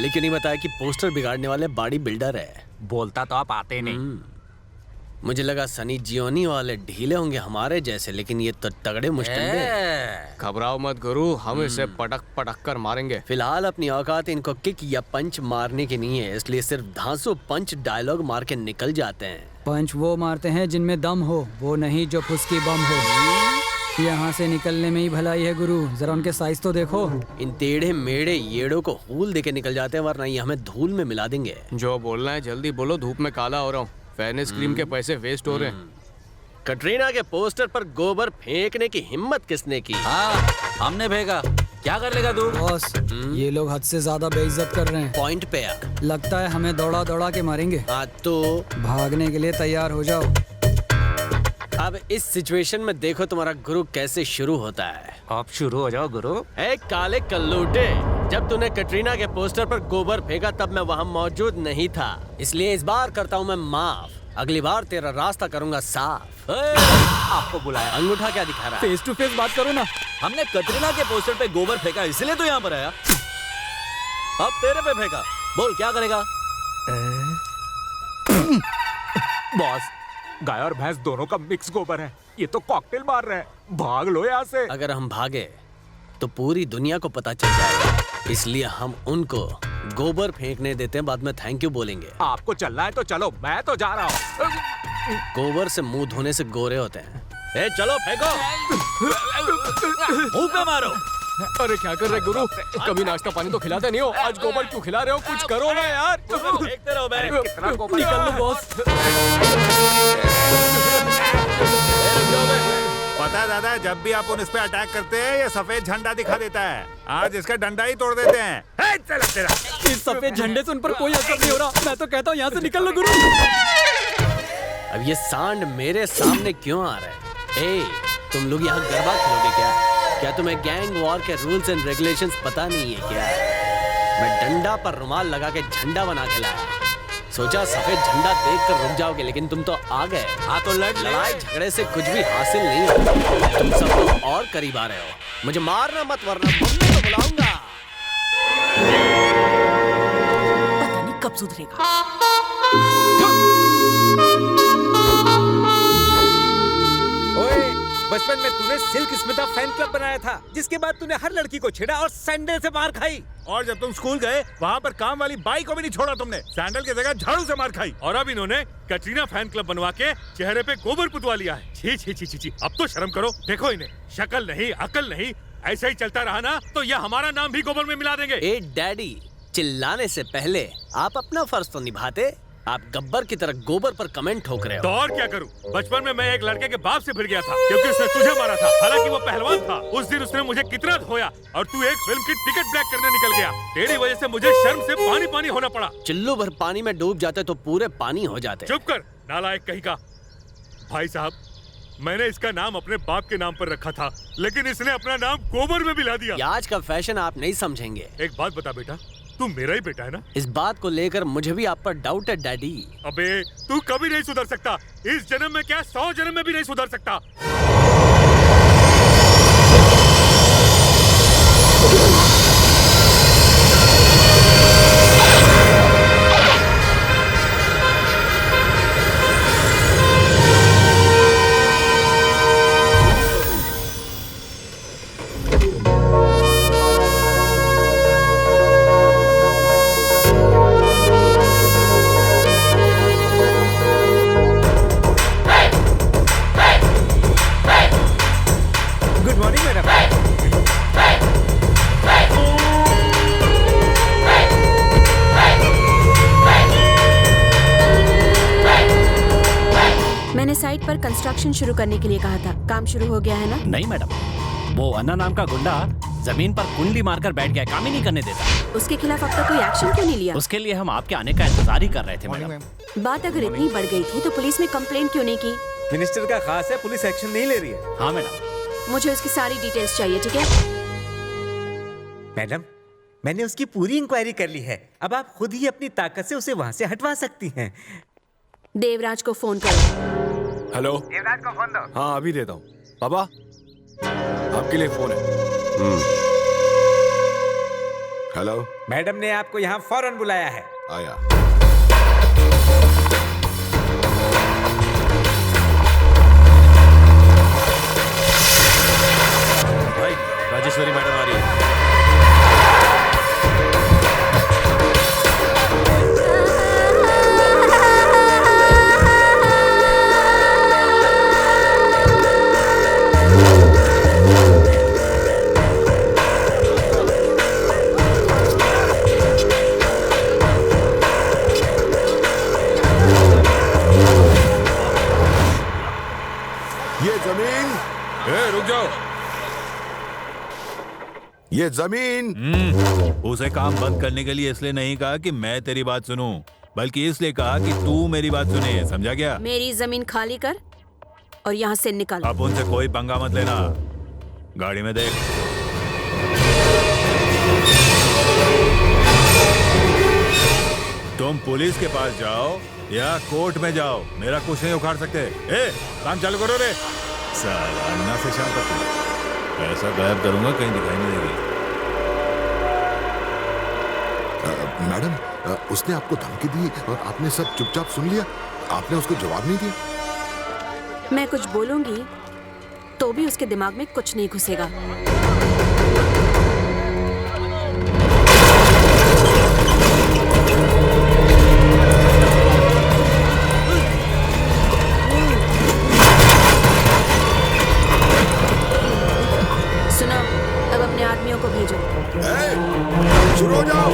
पहले क्यों नहीं बताया कि पोस्टर बिगाड़ने वाले बॉडी बिल्डर है? बोलता तो आप आते नहीं। मुझे लगा सनी जियोनी वाले ढीले होंगे हमारे जैसे, लेकिन ये तो तगड़े मुश्किल। घबराओ मत गुरु, हम इसे पटक पटक कर मारेंगे। फिलहाल अपनी औकात इनको किक या पंच मारने की नहीं है, इसलिए सिर्फ धांसू पंच डायलॉग मार के निकल जाते हैं। पंच वो मारते हैं जिनमें दम हो, वो नहीं जो फुसकी बम हो। यहाँ से निकलने में ही भलाई है गुरु, जरा उनके साइज तो देखो। इन टेढ़े मेढ़े येड़ों को हूल देके निकल जाते हैं, वरना ये हमें धूल में मिला देंगे। जो बोलना है जल्दी बोलो, धूप में काला हो रहा हूँ। फेयरनेस क्रीम के पैसे वेस्ट हो रहे हैं। कटरीना के पोस्टर पर गोबर फेंकने की हिम्मत किसने की? हाँ, हमने भेजा। क्या कर लेगा तू? बॉस, ये लोग हद से ज्यादा बेइज्जत कर रहे हैं। पॉइंट पे आ। लगता है हमें दौड़ा दौड़ा के मारेंगे। हाँ तो भागने के लिए तैयार हो जाओ। अब इस सिचुएशन में देखो तुम्हारा गुरु कैसे शुरू होता है। आप शुरू हो जाओ गुरु। ए काले कल्लूटे, जब तूने कटरीना के पोस्टर पर गोबर फेंका तब मैं वहाँ मौजूद नहीं था, इसलिए इस बार करता हूँ मैं माफ। अगली बार तेरा रास्ता करूंगा साफ। आपको बुलाया। अंगूठा क्या दिखा रहा है? फेस टू फेस बात करो ना। हमने कटरीना के पोस्टर पे गोबर फेंका, इसलिए तो यहाँ पर आया। अब तेरे पे फेंका, बोल क्या करेगा? बॉस, गाय और भैंस दोनों का मिक्स गोबर है, ये तो कॉकटेल मार रहे हैं। भाग लो यहाँ से। अगर हम भागे तो पूरी दुनिया को पता चल जाएगा, इसलिए हम उनको गोबर फेंकने देते हैं, बाद में थैंक यू बोलेंगे। आपको चलना है तो चलो, मैं तो जा रहा हूँ। गोबर से मुंह धोने से गोरे होते हैं। ए चलो फेंको। मुंह पे मारो। अरे क्या कर रहे गुरु, कभी नाश्ता पानी तो खिलाते नहीं हो, आज गोबर क्यों खिला रहे हो? कुछ करो ना यार। फेंकते रहो बे। कितना गोबर। निकल लो बॉस। पता है दादा, जब भी आप उन इस पे अटैक करते हैं ये सफेद झंडा दिखा देता है। आज इसका डंडा ही तोड़ देते हैं। हे, चला तेरा। इस सफेद झंडे से उन पर कोई असर नहीं हो रहा। मैं तो कहता हूँ यहाँ से निकल लो गुरु। अब ये सांड मेरे सामने क्यों आ रहा है? ए, तुम लोग यहाँ गरबा खेलोगे क्या? क्या तुम्हें गैंग वॉर के रूल्स एंड रेगुलेशंस पता नहीं है क्या? मैं डंडा पर रुमाल लगा के झंडा बना के लाया, सोचा सफेद झंडा देखकर रुक जाओगे, लेकिन तुम तो आ गए। हाँ तो लड़ाई झगड़े से कुछ भी हासिल नहीं होता, तुम सब तो और करीब आ रहे हो। मुझे मारना मत, वरना मम्मी को बुलाऊंगा। पता नहीं कब सुधरेगा। बचपन में तूने सिल्क स्मिता फैन क्लब बनाया था, जिसके बाद तूने हर लड़की को छेड़ा और सैंडल से मार खाई। और जब तुम स्कूल गए वहाँ पर काम वाली बाई को भी नहीं छोड़ा तुमने, सैंडल की जगह झाड़ू से मार खाई। और अब इन्होंने कटरीना फैन क्लब बनवा के चेहरे पे गोबर पुतवा लिया है। छी छी छी छी छी, अब तो शर्म करो। देखो इन्हें, शक्ल नहीं अकल नहीं, ऐसा ही चलता रहा ना तो ये हमारा नाम भी गोबर में मिला देंगे। ए डैडी, चिल्लाने से पहले आप अपना फर्ज तो निभाते। आप गब्बर की तरह गोबर पर कमेंट ठोक रहे हो। तो और क्या करूं? बचपन में मैं एक लड़के के बाप से भिड़ गया था क्योंकि उसने तुझे मारा था, हालांकि वो पहलवान था। उस दिन उसने मुझे कितना धोया और तू एक फिल्म की टिकट ब्लैक करने निकल गया। तेरी वजह से मुझे शर्म से पानी पानी होना पड़ा। चिल्लू भर पानी में डूब जाते तो पूरे पानी हो जाते। चुप कर नालायक कहीं का। भाई साहब, मैंने इसका नाम अपने बाप के नाम पर रखा था, लेकिन इसने अपना नाम गोबर में मिला दिया। ये आज का फैशन आप नहीं समझेंगे। एक बात बता बेटा, तू मेरा ही बेटा है ना? इस बात को लेकर मुझे भी आप पर डाउट है डैडी। अबे तू कभी नहीं सुधर सकता, इस जन्म में क्या 100 जन्म में भी नहीं सुधर सकता। साइट पर कंस्ट्रक्शन शुरू करने के लिए कहा था, काम शुरू हो गया है ना? नहीं मैडम, वो अन्ना नाम का गुंडा जमीन पर कुंडली मारकर बैठ गया, काम ही नहीं करने देता। उसके खिलाफ अब तक कोई एक्शन क्यों नहीं लिया? उसके लिए हम आपके आने का इंतजार ही कर रहे थे मैडम। बात अगर इतनी बढ़ गई थी तो पुलिस में कंप्लेंट क्यों नहीं की? मिनिस्टर का खास है, पुलिस एक्शन नहीं ले रही है। हाँ मैडम। मुझे उसकी सारी डिटेल्स चाहिए, ठीक है? मैडम, मैंने उसकी पूरी इंक्वायरी कर ली है, अब आप खुद ही अपनी ताकत से उसे वहाँ से हटवा सकती हैं। देवराज को फोन करो। हेलो, देवराज को फोन दो। हाँ अभी देता हूँ। पापा, आपके लिए फोन है। हेलो, मैडम ने आपको यहाँ फौरन बुलाया है। आया। भाई राजेश्वरी मैडम आ रही है। रुक जाओ। ये जमीन उसे काम बंद करने के लिए इसलिए नहीं कहा कि मैं तेरी बात सुनूं, बल्कि इसलिए कहा कि तू मेरी बात सुने, समझा क्या? मेरी जमीन खाली कर और यहाँ से निकल। अब उनसे कोई पंगा मत लेना। गाड़ी में देख। तुम पुलिस के पास जाओ या कोर्ट में जाओ, मेरा कुछ नहीं उखाड़ सकते। काम चालू करो रे। साला अन्ना से शाम तक ऐसा गायब करूंगा कहीं दिखाई नहीं देगी। मैडम, उसने आपको धमकी दी और आपने सब चुपचाप सुन लिया? आपने उसको जवाब नहीं दिया? मैं कुछ बोलूंगी तो भी उसके दिमाग में कुछ नहीं घुसेगा। सुनो, अब अपने आदमियों को भेजो। शुरू हो जाओ।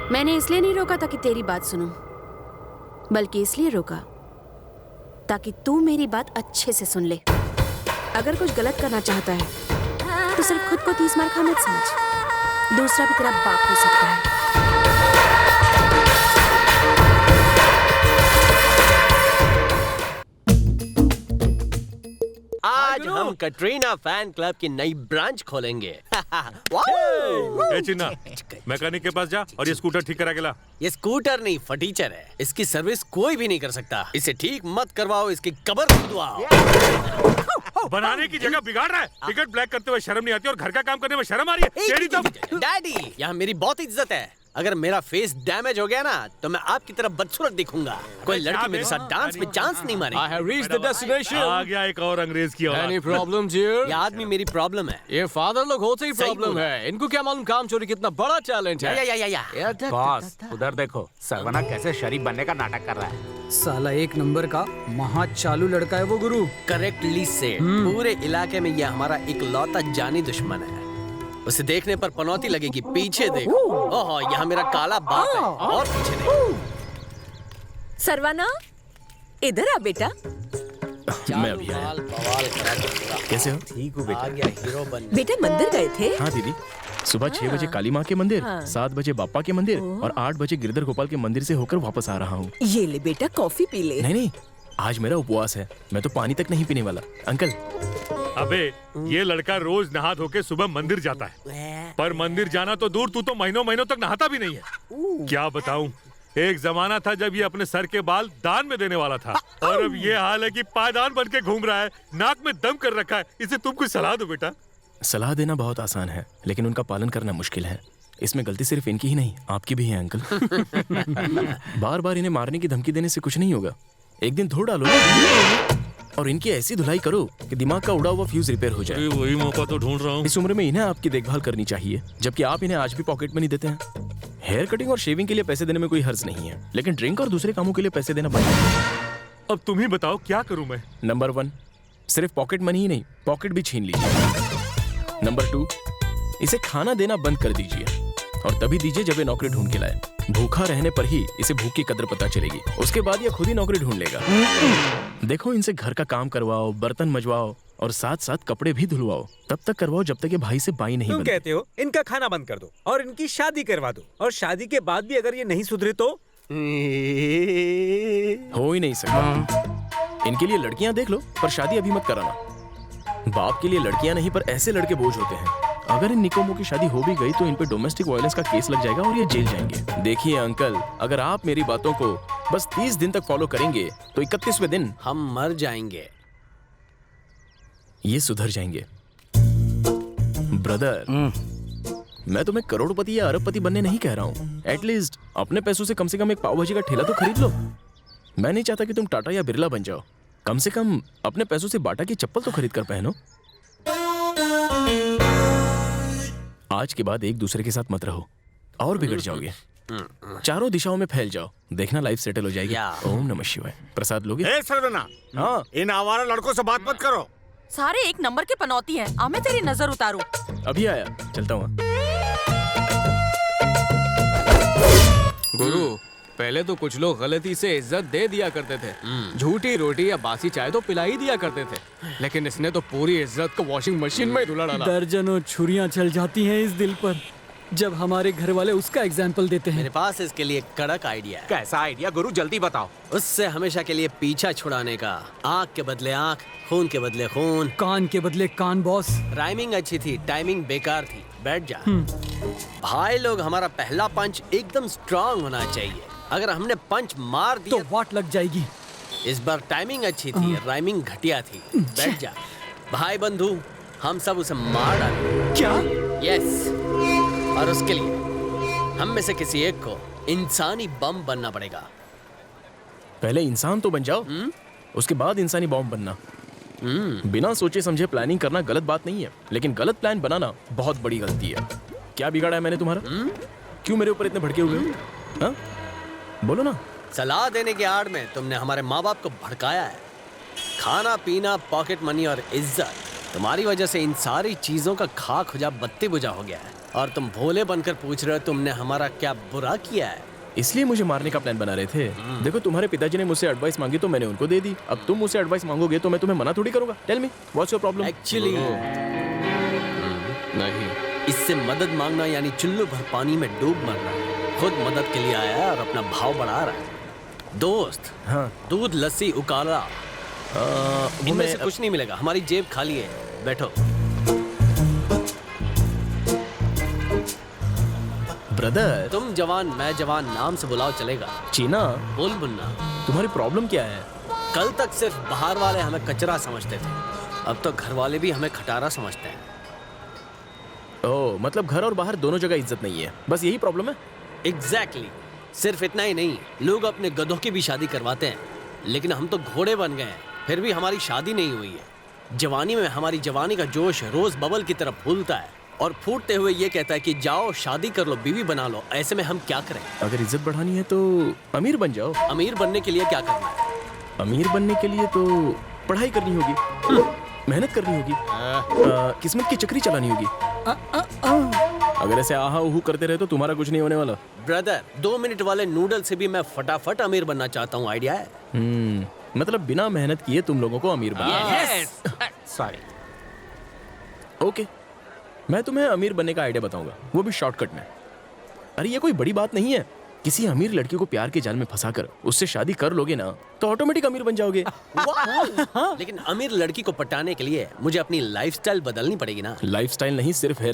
मैंने इसलिए नहीं रोका था कि तेरी बात सुनूं, बल्कि इसलिए रोका ताकि तू मेरी बात अच्छे से सुन ले। अगर कुछ गलत करना चाहता है तो सिर्फ खुद को 30 मार खा मत समझ, दूसरा भी तेरा बाप हो सकता है। आज हम कटरीना फैन क्लब की नई ब्रांच खोलेंगे। ए चिन्ना, मैकेनिक के पास जा और ये स्कूटर ठीक करा के ला। ये स्कूटर नहीं, फटीचर है। इसकी सर्विस कोई भी नहीं कर सकता। इसे ठीक मत करवाओ, इसकी कब्र खुदवाओ। बनाने की जगह बिगाड़ रहा है। टिकट ब्लैक करते हुए शर्म नहीं आती और घर का काम करने में शर्म आ रही है। तेरी तो डैडी, यहाँ मेरी बहुत इज्जत है। अगर मेरा फेस डैमेज हो गया ना तो मैं आपकी तरफ बदसूरत दिखूंगा। कोई लड़की मेरे साथ डांस में चांस नहीं मारेगी। I have reached the destination. आ गया एक और अंग्रेज की औलाद। Any problem, dear? ये आदमी मेरी प्रॉब्लम है। ये फादर लोग होते ही सही प्रॉब्लम बोला। है। इनको क्या मालूम काम चोरी कितना बड़ा चैलेंज है। या। बॉस उधर देखो, सरवना कैसे शरीफ बनने का नाटक कर रहा है। साला एक नंबर का महा चालू लड़का है वो गुरु। करेक्टली से पूरे इलाके में ये हमारा इकलौता जानी दुश्मन है। उसे देखने पर पनौती लगेगी। पीछे देखो, ओहो यहाँ मेरा काला बाप है। और पीछे देखो। सरवाना, इधर आ बेटा। मैं अभी आया। बवाल करा के पूरा। कैसे हो? ठीक हूँ बेटा। आ गया हीरो बन। बेटा मंदिर गए थे? हाँ दीदी, सुबह 6 बजे काली माँ के मंदिर, 7 बजे बापा के मंदिर और 8 बजे गिरधर गोपाल के मंदिर से होकर वापस आ रहा हूँ। ये ले बेटा, कॉफी पी ले। नहीं, आज मेरा उपवास है। मैं तो पानी तक नहीं पीने वाला। अंकल, अबे ये लड़का रोज नहा धो के सुबह मंदिर जाता है, पर मंदिर जाना तो दूर, तू तो महीनों महीनों तक नहाता भी नहीं है। क्या बताऊं, एक जमाना था जब ये अपने सर के बाल दान में देने वाला था, और अब ये हाल है कि पायदान बन के घूम रहा है, नाक में दम कर रखा है। इसे तुम कुछ सलाह दो बेटा। सलाह देना बहुत आसान है, लेकिन उनका पालन करना मुश्किल है। इसमें गलती सिर्फ इनकी ही नहीं, आपकी भी है अंकल। बार बार इन्हें मारने की धमकी देने से कुछ नहीं होगा। एक दिन धो डालो और इनकी ऐसी धुलाई करो कि दिमाग का उड़ा हुआ फ्यूज रिपेयर हो जाए। वही मौका तो ढूंढ रहा हूँ। इस उम्र में इन्हें आपकी देखभाल करनी चाहिए, जबकि आप इन्हें आज भी पॉकेट मनी देते हैं। हेयर कटिंग और शेविंग के लिए पैसे देने में कोई हर्ज नहीं है, लेकिन ड्रिंक और दूसरे कामों के लिए पैसे देना बंद है। अब तुम ही बताओ क्या करूं मैं। नंबर 1, सिर्फ पॉकेट मनी ही नहीं, पॉकेट भी छीन लीजिए। नंबर 2, इसे खाना देना बंद कर दीजिए, और तभी दीजिए जब ये नौकरी ढूंढ के लाए। भूखा रहने पर ही इसे भूख की कदर पता चलेगी। उसके बाद ये खुद ही नौकरी ढूंढ लेगा। देखो, इनसे घर का काम करवाओ, बर्तन मजवाओ, और साथ साथ कपड़े भी धुलवाओ। तब तक करवाओ जब तक ये भाई से बाई नहीं तुम बनती। कहते हो इनका खाना बंद कर दो और इनकी शादी करवा दो, और शादी के बाद भी अगर ये नहीं सुधरे तो हो ही नहीं सकता। इनके लिए लड़कियां देख लो, पर शादी अभी मत कराना। बाप के लिए लड़कियां नहीं, पर ऐसे लड़के बोझ होते हैं। अगर इन निकोमो की शादी हो भी गई तो इन पे डोमेस्टिक वायलेंस का केस लग जाएगा और ये जेल जाएंगे। देखिए अंकल, अगर आप मेरी बातों को बस 30 दिन तक फॉलो करेंगे तो 31वें दिन हम मर जाएंगे। ये सुधर जाएंगे। ब्रदर, मैं तुम्हें करोड़पति या अरबपति बनने नहीं कह रहा हूँ। एटलीस्ट अपने पैसों से कम एक पाव भाजी का ठेला तो खरीद लो। मैं नहीं चाहता कि तुम टाटा या बिरला बन जाओ। कम से कम अपने पैसों से बाटा की चप्पल तो खरीद कर पहनो। आज के बाद एक दूसरे के साथ मत रहो और बिगड़ जाओगे। चारों दिशाओं में फैल जाओ, देखना लाइफ सेटल हो जाएगी। ओम नमः शिवाय। प्रसाद लोगे? ए सरवना, हाँ, इन आवारा लड़कों से बात मत करो। सारे एक नंबर के पनौती हैं। आ मैं तेरी नजर उतारूं। अभी आया, चलता हूँ। गुरु, पहले तो कुछ लोग गलती से इज्जत दे दिया करते थे। झूठी रोटी या बासी चाय तो पिला ही दिया करते थे, लेकिन इसने तो पूरी इज्जत को वॉशिंग मशीन में ही धुला डाला। दर्जनों छुरियां चल जाती हैं इस दिल पर जब हमारे घर वाले उसका एग्जाम्पल देते हैं। मेरे पास इसके लिए कड़क आइडिया है। कैसा आइडिया गुरु, जल्दी बताओ। उससे हमेशा के लिए पीछा छुड़ाने का। आँख के बदले आँख, खून के बदले खून, कान के बदले कान। बॉस, राइमिंग अच्छी थी, टाइमिंग बेकार थी। बैठ जा। भाई लोग, हमारा पहला पंच एकदम स्ट्रांग होना चाहिए। अगर हमने पंच मार दिया तो वाट लग जाएगी। इस बार टाइमिंग अच्छी थी, राइमिंग घटिया थी। बैठ जा। भाई बंधु, हम सब उसे मार डालेंगे। क्या? यस, और उसके लिए हम में से किसी एक को इंसानी बम बनना पड़ेगा। पहले इंसान तो बन जाओ, उसके बाद इंसानी बॉम्ब बनना। बिना सोचे समझे प्लानिंग करना गलत बात नहीं है, लेकिन गलत प्लान बनाना बहुत बड़ी गलती है। क्या बिगाड़ा है मैंने तुम्हारा? क्यों मेरे ऊपर इतने भड़के हुए हो? हाँ? बोलो ना। सलाह देने की आड़ में तुमने हमारे माँ बाप को भड़काया है। खाना पीना, पॉकेट मनी और इज्जत, तुम्हारी वजह से इन सारी चीजों का खाक खुजा बत्ती बुझा हो गया है। और तुम भोले बनकर पूछ रहे हो तुमने हमारा क्या बुरा किया है। इसलिए मुझे मारने का प्लान बना रहे थे। देखो, तुम्हारे पिताजी ने मुझसे एडवाइस मांगी तो मैंने उनको दे दी। अब तुम मुझसे एडवाइस मांगोगे तो मैं तुम्हें मना थोड़ी करूंगा। Tell me, what's your problem? Actually नहीं, इससे मदद मांगना यानी चुल्लू भर पानी में डूब मरना। खुद मदद के लिए आया है और अपना भाव बढ़ा रहा है। दोस्त, हाँ, दूध, लस्सी, उकाला, इनमें से कुछ नहीं मिलेगा। हमारी जेब खाली है। बैठो। ब्रदर, तुम जवान मैं जवान, नाम से बुलाओ चलेगा। चीना, बोल मुन्ना, तुम्हारी प्रॉब्लम क्या है? कल तक सिर्फ बाहर वाले हमें कचरा समझते थे, अब तो घर वाले भी हमें खटारा समझते हैं। ओह, मतलब घर और बाहर दोनों जगह इज्जत नहीं है, बस यही प्रॉब्लम है? एग्जैक्टली। सिर्फ इतना ही नहीं, लोग अपने गधों की भी शादी करवाते हैं, लेकिन हम तो घोड़े बन गए हैं, फिर भी हमारी शादी नहीं हुई है। जवानी में हमारी जवानी का जोश रोज बबल की तरफ फूलता है और फूटते हुए ये कहता है कि जाओ शादी कर लो, बीवी बना लो। ऐसे में हम क्या करें? अगर इज्जत बढ़ानी है तो अमीर बन जाओ। अमीर बनने के लिए क्या करना है? अमीर बनने के लिए तो पढ़ाई करनी होगी, मेहनत करनी होगी, किस्मत की चक्री चलानी होगी। अगर ऐसे आहा उहू करते रहे तो तुम्हारा कुछ नहीं होने वाला। ब्रदर, 2 मिनट वाले नूडल से भी मैं फटाफट अमीर बनना चाहता हूँ। आइडिया है? मतलब बिना मेहनत किए तुम लोगों को अमीर बनना। सॉरी। ओके, मैं तुम्हें अमीर बनने का आइडिया बताऊंगा, वो भी शॉर्टकट में। अरे ये कोई बड़ी बात नहीं है। किसी अमीर लड़की को प्यार के जाल में फंसाकर उससे शादी कर लोगे ना तो ऑटोमेटिक अमीर बन जाओगे। लेकिन अमीर लड़की को पटाने के लिए मुझे अपनी लाइफस्टाइल बदलनी पड़ेगी ना। लाइफस्टाइल नहीं, सिर्फ हेयर